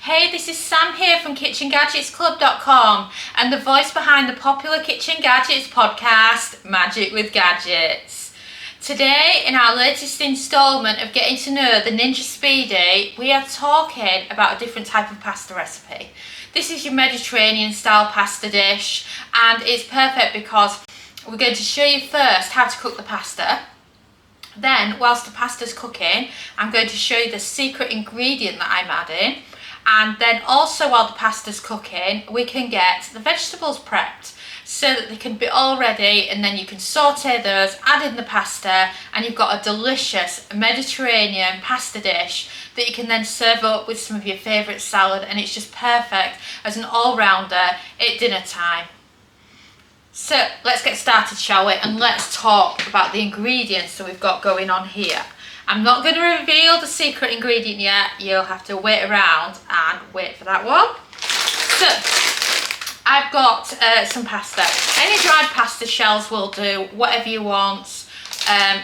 Hey, this is Sam here from kitchengadgetsclub.com and the voice behind the popular Kitchen Gadgets podcast, Magic with Gadgets. Today, in our latest instalment of getting to know the Ninja Speedi, we are talking about a different type of pasta recipe. This is your Mediterranean style pasta dish, and it's perfect because we're going to show you first how to cook the pasta. Then, whilst the pasta's cooking, I'm going to show you the secret ingredient that I'm adding. And then also while the pasta's cooking, we can get the vegetables prepped so that they can be all ready, and then you can saute those, add in the pasta, and you've got a delicious Mediterranean pasta dish that you can then serve up with some of your favourite salad, and it's just perfect as an all-rounder at dinner time. So let's get started, shall we? And let's talk about the ingredients that we've got going on here. I'm not going to reveal the secret ingredient yet. You'll have to wait around and wait for that one. So, I've got some pasta. Any dried pasta shells will do, whatever you want.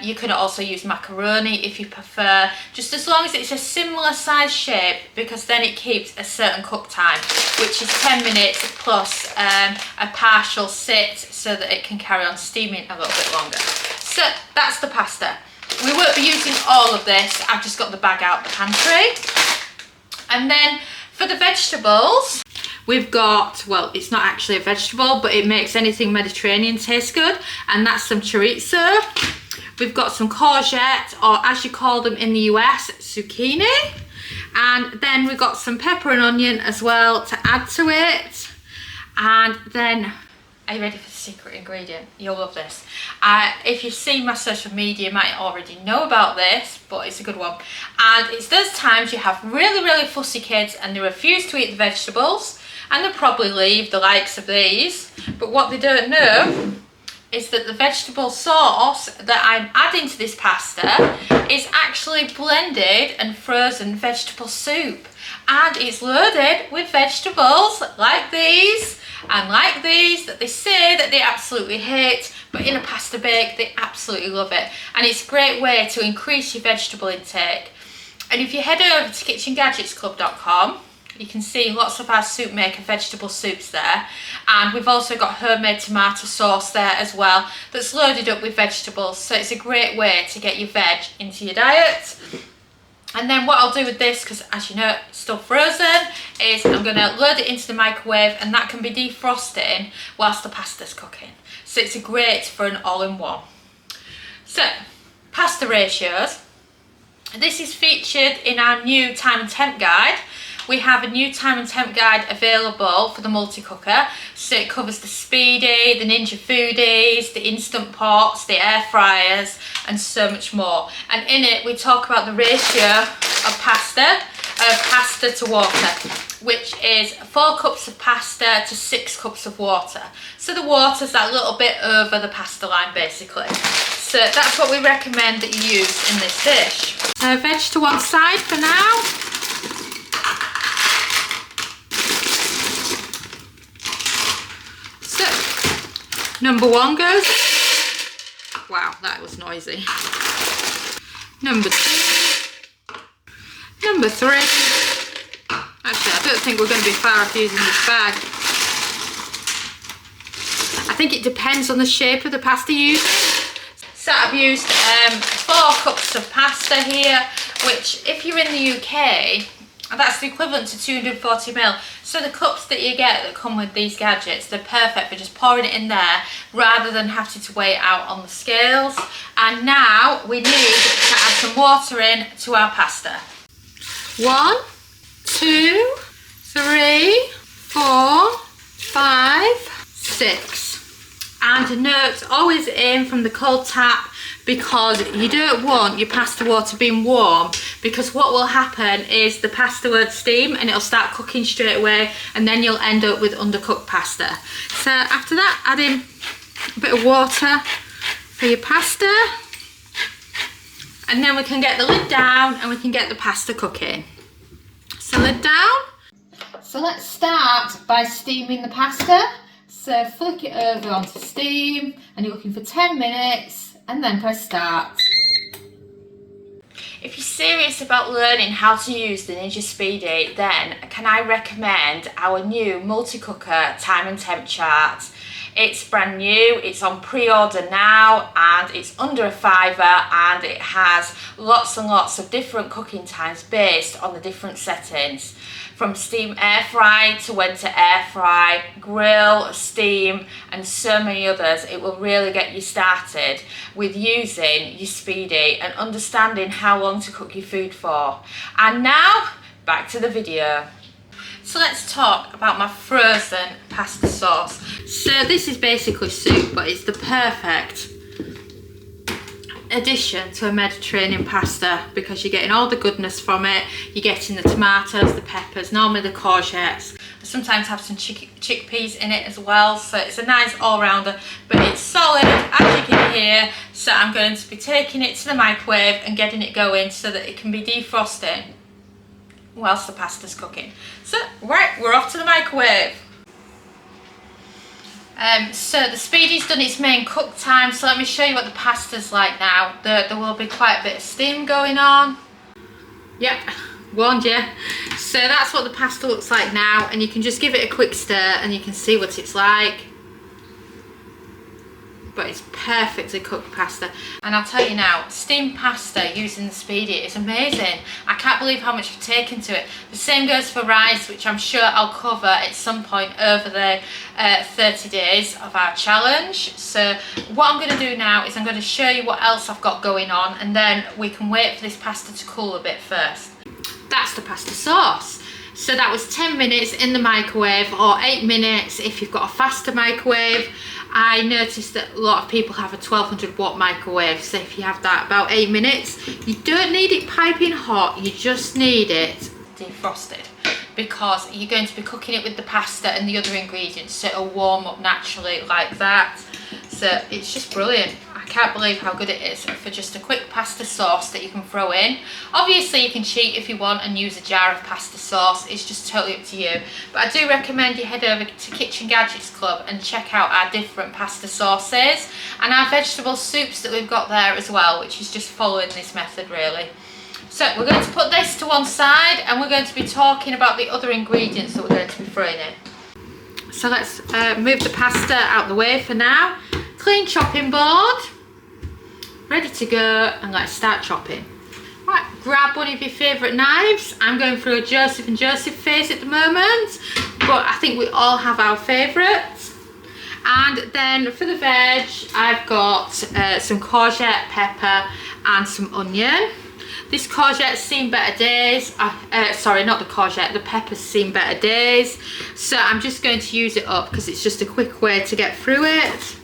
You can also use macaroni if you prefer, just as long as it's a similar size shape, because then it keeps a certain cook time, which is 10 minutes plus a partial sit so that it can carry on steaming a little bit longer. So, that's the pasta. We won't be using all of this, I've just got the bag out the pantry. And then for the vegetables, we've got, well, it's not actually a vegetable, but it makes anything Mediterranean taste good, and that's some chorizo. We've got some courgette, or as you call them in the US, zucchini. And then we've got some pepper and onion as well to add to it. And then, are you ready for the secret ingredient? You'll love this. If you've seen my social media, you might already know about this, but it's a good one. And it's those times you have really fussy kids and they refuse to eat the vegetables, and they'll probably leave the likes of these. But what they don't know is that the vegetable sauce that I'm adding to this pasta is actually blended and frozen vegetable soup. And it's loaded with vegetables like these and like these that they say that they absolutely hate, but in a pasta bake they absolutely love it. And it's a great way to increase your vegetable intake. And if you head over to kitchengadgetsclub.com, you can see lots of our soup maker vegetable soups there, and we've also got homemade tomato sauce there as well that's loaded up with vegetables, so it's a great way to get your veg into your diet. And then what I'll do with this, because as you know it's still frozen, is I'm going to load it into the microwave, and that can be defrosting whilst the pasta's cooking. So it's great for an all-in-one. So, pasta ratios. This is featured in our new time and temp guide. We have a new time and temp guide available for the multi-cooker. So it covers the Speedi, the Ninja Foodies, the Instant Pots, the air fryers, and so much more. And in it we talk about the ratio of pasta to water, which is 4 cups of pasta to 6 cups of water. So the water's that little bit over the pasta line basically. So that's what we recommend that you use in this dish. So veg to one side for now. Number 1 goes, wow, that was noisy. Number 2, number 3, actually I don't think we're going to be far off using this bag. I think it depends on the shape of the pasta you use. So I've used 4 cups of pasta here, which if you're in the UK, that's the equivalent to 240ml. So the cups that you get that come with these gadgets, they're perfect for just pouring it in there rather than having to weigh it out on the scales. And now we need to add some water in to our pasta. 1, 2, 3, 4, 5, 6. And note, always aim from the cold tap, because you don't want your pasta water being warm, because what will happen is the pasta won't steam and it'll start cooking straight away, and then you'll end up with undercooked pasta. So after that, add in a bit of water for your pasta, and then we can get the lid down and we can get the pasta cooking. So lid down. So let's start by steaming the pasta. So flick it over onto steam, and you're looking for 10 minutes, and then press start. If you're serious about learning how to use the Ninja Speedi, then can I recommend our new multi-cooker time and temp chart. It's brand new, it's on pre-order now, and it's under a £5, and it has lots and lots of different cooking times based on the different settings. From steam air fry to when to air fry, grill, steam, and so many others. It will really get you started with using your Speedi and understanding how long to cook your food for. And now, back to the video. So let's talk about my frozen pasta sauce. So this is basically soup, but it's the perfect addition to a Mediterranean pasta because you're getting all the goodness from it. You're getting the tomatoes, the peppers, normally the courgettes. I sometimes have some chickpeas in it as well, so it's a nice all-rounder, but it's solid, as you can hear. So I'm going to be taking it to the microwave and getting it going so that it can be defrosting whilst the pasta's cooking. So right, we're off to the microwave. So the Speedi's done its main cook time, so let me show you what the pasta's like now. There will be quite a bit of steam going on. Yep, warned you. So that's what the pasta looks like now, and you can just give it a quick stir and you can see what it's like. But it's perfectly cooked pasta, and I'll tell you now, steamed pasta using the Speedi is amazing. I can't believe how much I've taken to it. The same goes for rice, which I'm sure I'll cover at some point over the 30 days of our challenge. So what I'm going to do now is I'm going to show you what else I've got going on, and then we can wait for this pasta to cool a bit first. That's the pasta sauce. So that was 10 minutes in the microwave, or 8 minutes if you've got a faster microwave. I noticed that a lot of people have a 1200 watt microwave, so if you have that, about 8 minutes. You don't need it piping hot, you just need it defrosted, because you're going to be cooking it with the pasta and the other ingredients, so it'll warm up naturally like that. So it's just brilliant. I can't believe how good it is for just a quick pasta sauce that you can throw in. Obviously you can cheat if you want and use a jar of pasta sauce, it's just totally up to you. But I do recommend you head over to Kitchen Gadgets Club and check out our different pasta sauces and our vegetable soups that we've got there as well, which is just following this method really. So we're going to put this to one side and we're going to be talking about the other ingredients that we're going to be throwing in. So let's move the pasta out the way for now. Clean chopping board, ready to go, and let's start chopping. Right, grab one of your favourite knives. I'm going through a Joseph and Joseph phase at the moment, but I think we all have our favourites. And then for the veg, I've got some courgette, pepper, and some onion. This courgette's seen better days. Sorry, not the courgette, the pepper's seen better days. So I'm just going to use it up because it's just a quick way to get through it.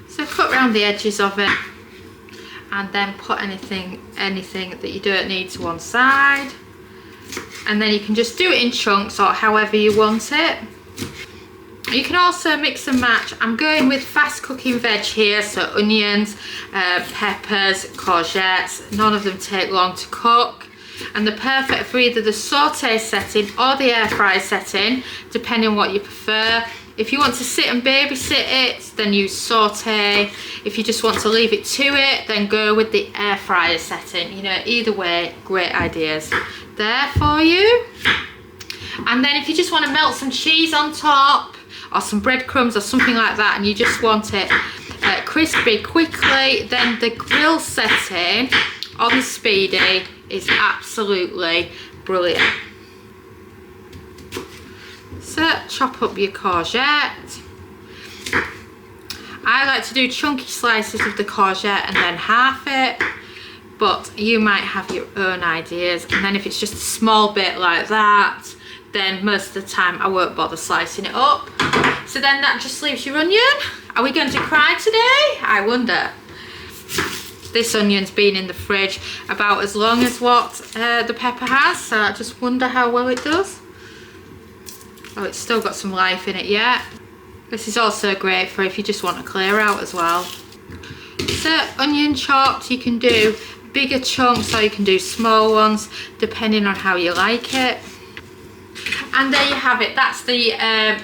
So cut around the edges of it and then put anything that you don't need to one side. And then you can just do it in chunks or however you want it. You can also mix and match. I'm going with fast cooking veg here, so onions, peppers, courgettes. None of them take long to cook. And they're perfect for either the saute setting or the air fry setting, depending on what you prefer. If you want to sit and babysit it, then use saute. If you just want to leave it to it, then go with the air fryer setting. You know, either way, great ideas there for you. And then if you just want to melt some cheese on top, or some breadcrumbs or something like that, and you just want it crispy quickly, then the grill setting on the Speedi is absolutely brilliant. So chop up your courgette. I like to do chunky slices of the courgette and then half it, but you might have your own ideas. And then if it's just a small bit like that, then most of the time I won't bother slicing it up. So then that just leaves your onion. Are we going to cry today? I wonder. This onion's been in the fridge about as long as what the pepper has, so I just wonder how well it does. Oh, it's still got some life in it yet. This is also great for if you just want to clear out as well. So onion chopped, you can do bigger chunks or you can do small ones depending on how you like it. And there you have it. That's the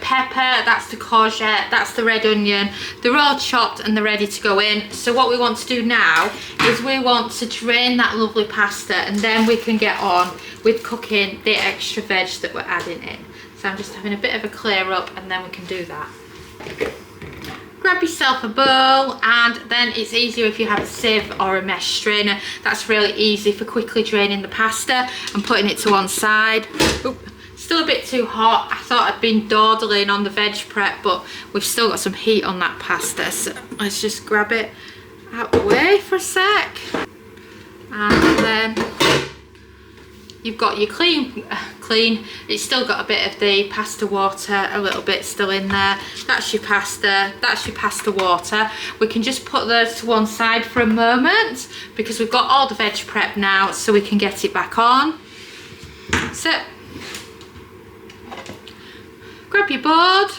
pepper, that's the courgette, that's the red onion. They're all chopped and they're ready to go in. So what we want to do now is we want to drain that lovely pasta, and then we can get on with cooking the extra veg that we're adding in. So I'm just having a bit of a clear up, and then we can do that. Grab yourself a bowl, and then it's easier if you have a sieve or a mesh strainer. That's really easy for quickly draining the pasta and putting it to one side. Oop. Still a bit too hot. I thought I'd been dawdling on the veg prep, but we've still got some heat on that pasta, so let's just grab it out the way for a sec. And then you've got your clean, it's still got a bit of the pasta water, a little bit still in there. That's your pasta water. We can just put those to one side for a moment because we've got all the veg prep now, so we can get it back on. So grab your board,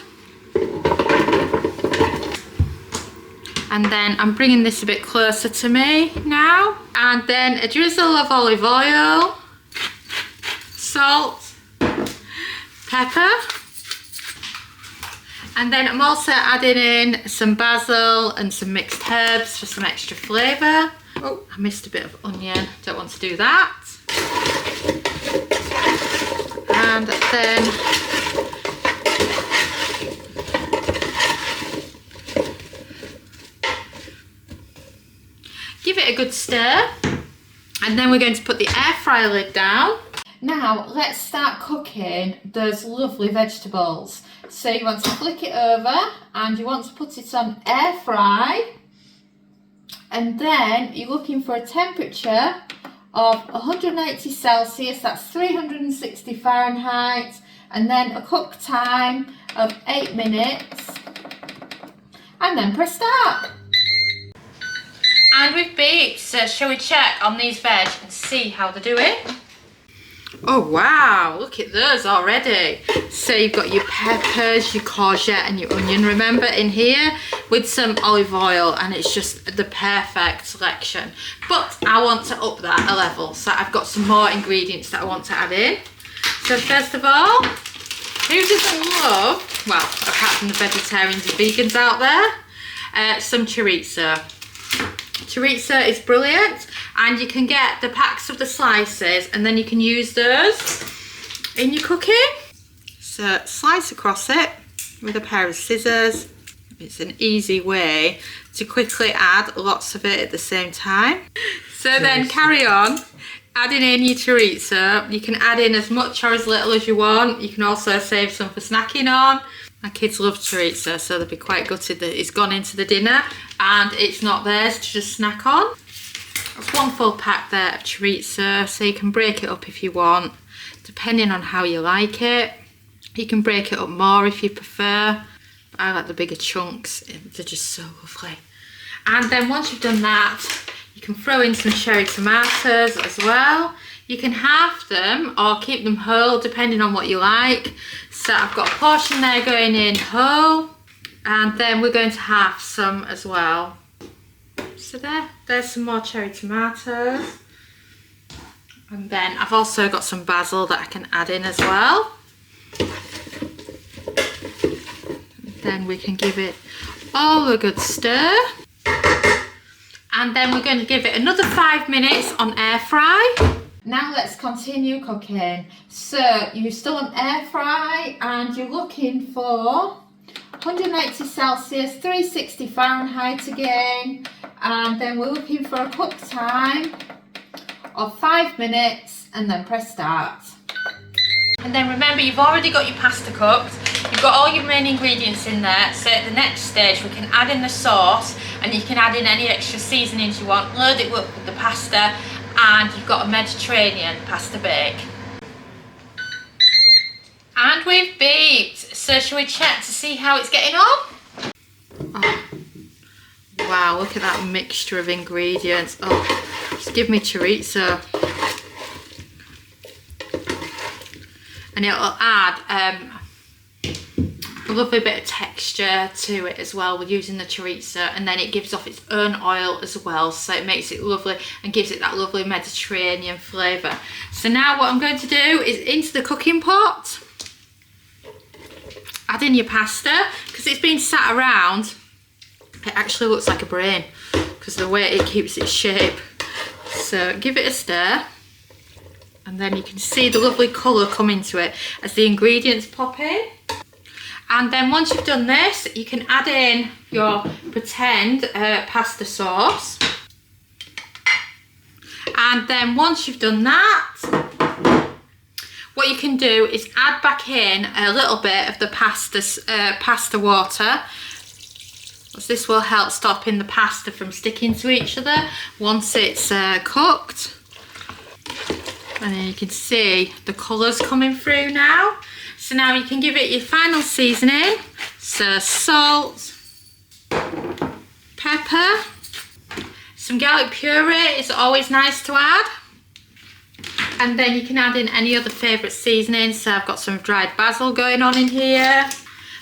and then I'm bringing this a bit closer to me now, and then a drizzle of olive oil, salt, pepper, and then I'm also adding in some basil and some mixed herbs for some extra flavour. Oh, I missed a bit of onion, don't want to do that. And then give it a good stir, and then we're going to put the air fryer lid down. Now let's start cooking those lovely vegetables. So you want to flick it over and you want to put it on air fry, and then you're looking for a temperature of 180 Celsius, that's 360 Fahrenheit, and then a cook time of 8 minutes, and then press start. And we've baked, so shall we check on these veg and see how they're doing? Oh wow, look at those already. So you've got your peppers, your courgette and your onion, remember, in here with some olive oil, and it's just the perfect selection. But I want to up that a level, so I've got some more ingredients that I want to add in. So first of all, who doesn't love, well, apart from the vegetarians and vegans out there, some chorizo. Chorizo is brilliant, and you can get the packs of the slices and then you can use those in your cooking. So slice across it with a pair of scissors. It's an easy way to quickly add lots of it at the same time. So then carry on adding in your chorizo. You can add in as much or as little as you want. You can also save some for snacking on. My kids love chorizo, so they'll be quite gutted that it's gone into the dinner and it's not theirs to just snack on. That's one full pack there of chorizo, so you can break it up if you want, depending on how you like it. You can break it up more if you prefer. I like the bigger chunks, they're just so lovely. And then once you've done that, you can throw in some cherry tomatoes as well. You can halve them or keep them whole, depending on what you like. So I've got a portion there going in whole, and then we're going to halve some as well. So there's some more cherry tomatoes. And then I've also got some basil that I can add in as well. Then we can give it all a good stir. And then we're going to give it another 5 minutes on air fry. Now let's continue cooking. So you're still on air fry and you're looking for 180 Celsius, 360 Fahrenheit again. And then we're looking for a cook time of 5 minutes, and then press start. And then remember, you've already got your pasta cooked. You've got all your main ingredients in there, so at the next stage we can add in the sauce, and you can add in any extra seasonings you want, load it up with the pasta, and you've got a Mediterranean pasta bake. And we've beeped, so shall we check to see how it's getting on? Oh. Wow, look at that mixture of ingredients. Oh, just give me chorizo. And it'll add a lovely bit of texture to it as well with using the chorizo, and then it gives off its own oil as well, so it makes it lovely and gives it that lovely Mediterranean flavour. So now what I'm going to do is into the cooking pot. add in your pasta. Because it's been sat around, it actually looks like a brain because of the way it keeps its shape. So give it a stir, and then you can see the lovely colour come into it as the ingredients pop in. And then once you've done this, you can add in your pretend pasta sauce. And then once you've done that, what you can do is add back in a little bit of the pasta water. This will help stopping the pasta from sticking to each other once it's cooked. And then you can see the colours coming through now. So now you can give it your final seasoning. So salt, pepper, some garlic puree is always nice to add. And then you can add in any other favourite seasonings. So I've got some dried basil going on in here.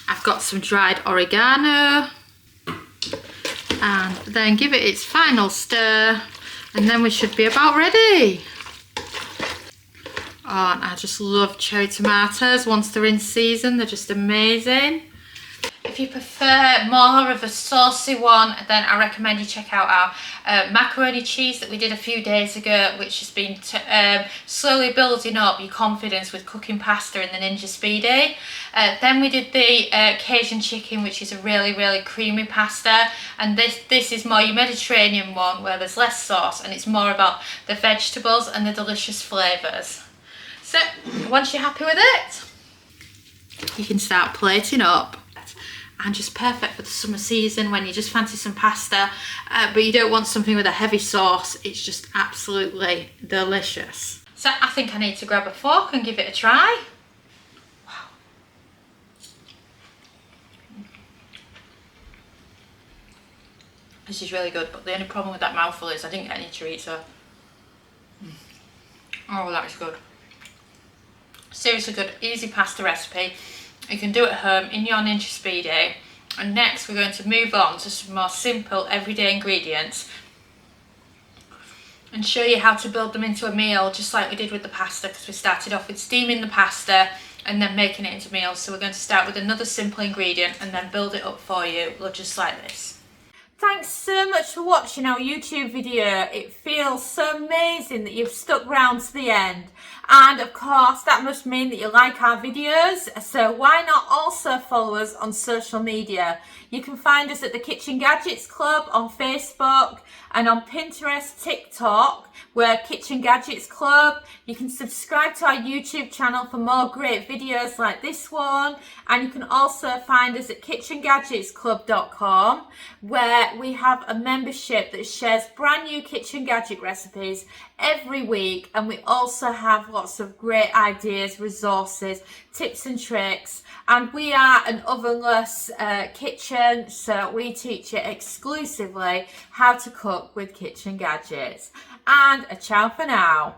I've got some dried oregano. And then give it its final stir. And then we should be about ready. Oh, and I just love cherry tomatoes once they're in season. They're just amazing. If you prefer more of a saucy one, then I recommend you check out our macaroni cheese that we did a few days ago, which has been slowly building up your confidence with cooking pasta in the Ninja Speedi. Then we did the Cajun chicken, which is a really creamy pasta, and this is more your Mediterranean one where there's less sauce and it's more about the vegetables and the delicious flavours. So once you're happy with it, you can start plating up. And just perfect for the summer season when you just fancy some pasta, but you don't want something with a heavy sauce. It's just absolutely delicious. So I think I need to grab a fork and give it a try. Wow. This is really good, but the only problem with that mouthful is I didn't get any treats, so. Oh, that is good. Seriously good, easy pasta recipe. You can do it at home in your Ninja Speedi. And next we're going to move on to some more simple everyday ingredients and show you how to build them into a meal, just like we did with the pasta, because we started off with steaming the pasta and then making it into meals. So we're going to start with another simple ingredient and then build it up for you, just like this. Thanks so much for watching our YouTube video. It feels so amazing that you've stuck around to the end. And of course, that must mean that you like our videos. So why not also follow us on social media? You can find us at the Kitchen Gadgets Club on Facebook and on Pinterest, TikTok. We're Kitchen Gadgets Club. You can subscribe to our YouTube channel for more great videos like this one. And you can also find us at kitchengadgetsclub.com, where we have a membership that shares brand new kitchen gadget recipes every week. And we also have lots of great ideas, resources, tips and tricks. And we are an ovenless kitchen, so we teach you exclusively how to cook with kitchen gadgets. And a ciao for now.